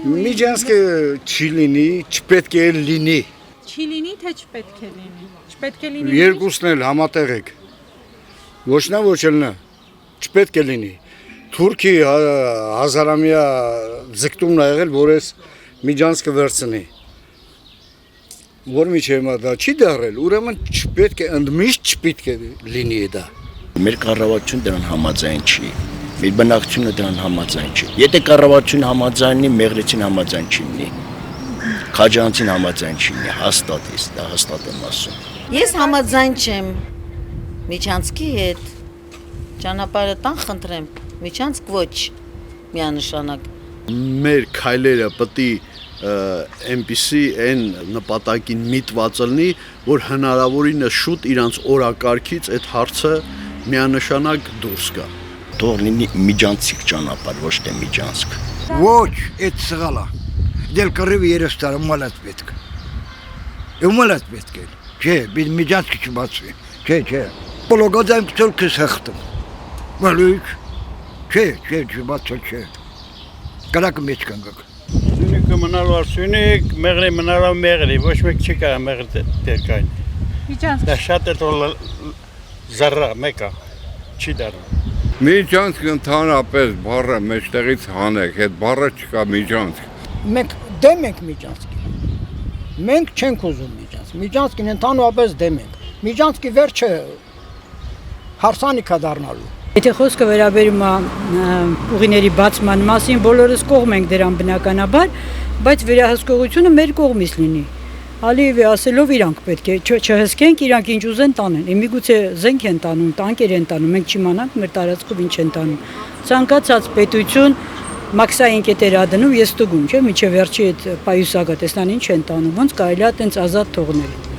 Միջանցքը չի լինի, չպետք է լինի։ Չի լինի, թե չպետք է լինի։ Չպետք է լինի։ Երկուսն էլ համատեղ եք։ Ոչ նա, ոչ էլ նա։ Չպետք է լինի։ Թուրքի հազարամյա ձգտումն ա եղել, որ այս Միջանցքը վերցնի։ Որ միջև դա չի դարել, ուրեմն չպետք է, ընդմիշտ չպետք է լինի դա։ Մեր կառավարությունը դրան համաձայն չի։ Մեր բնակչությունը դրան համաձայն չի։ Եթե կառավարությունը համաձայն լինի, Մեղրիցին համաձայն չի լինի։ Քաջանցին համաձայն չի լինի, հաստատ է, դա հաստատ եմ ասում։ Ես համաձայն չեմ Միջանցքի հետ։ Ճանապարհը տան խնդրեմ, Միջանցք ոչ միանշանակ։ Մեր քայլերը պետք է այնպիսի այն նպատակին միտված լինի, որ հնարավորինս շուտ իրանց օրակարգից այդ հարցը միանշանակ դուրս գա։ Թող լինի Միջանցիկ ճանապարհ, ոչ թե Միջանցք։ Ոչ, այդ սղալա։ Դել կռիվ 3 տարի մալած պետք։ Ումալած պետք է։ Չէ, бид Միջանցքը չբացվի։ Չէ։ Պոլոգոդայում քցել քսախտում։ Մալուկ։ Չէ, չբացել չէ։ Կարակը մեջ կանգակ։ Սյունիքը մնալու Սյունիք, Մեղրի մնալու Մեղրի, ոչ մեկ չի կարող Մեղրի տերկային։ Միջանցք։ Դա շատ է թող զառա մեկա չի դառնում։ Միջանցք ընդհանրապես բառը մեջտեղից հանեք, այդ բառը չկա Միջանցք։ Մենք դեմ ենք Միջանցքին։ Մենք չենք ուզում Միջանցք։ Միջանցքին ընդհանրապես դեմ ենք։ Միջանցքի վերջը հարսանիք է դառնալու։ Եթե խոսքը վերաբերում է ուղիների բացման մասին, բոլորս կողմ ենք դրան բնականաբար, բայց վերահսկողությունը մեր կողմից լինի։ Ալիևի ասելով իրանք պետք է չհսկենք, իրանք ինչ ուզեն տանեն։ Միգուցե զենք են տանում, տանկեր են տանում, մենք չիմանանք մեր տարածքով ինչ են տանում։ Ցանկացած պետություն մաքսային կետեր ա դնում, ես ստուգում, չէ՞, միջև վերջի այդ պայուսակը տեսնան ինչ են տանում, ոնց կարելի է այտենց ազատ թողնել։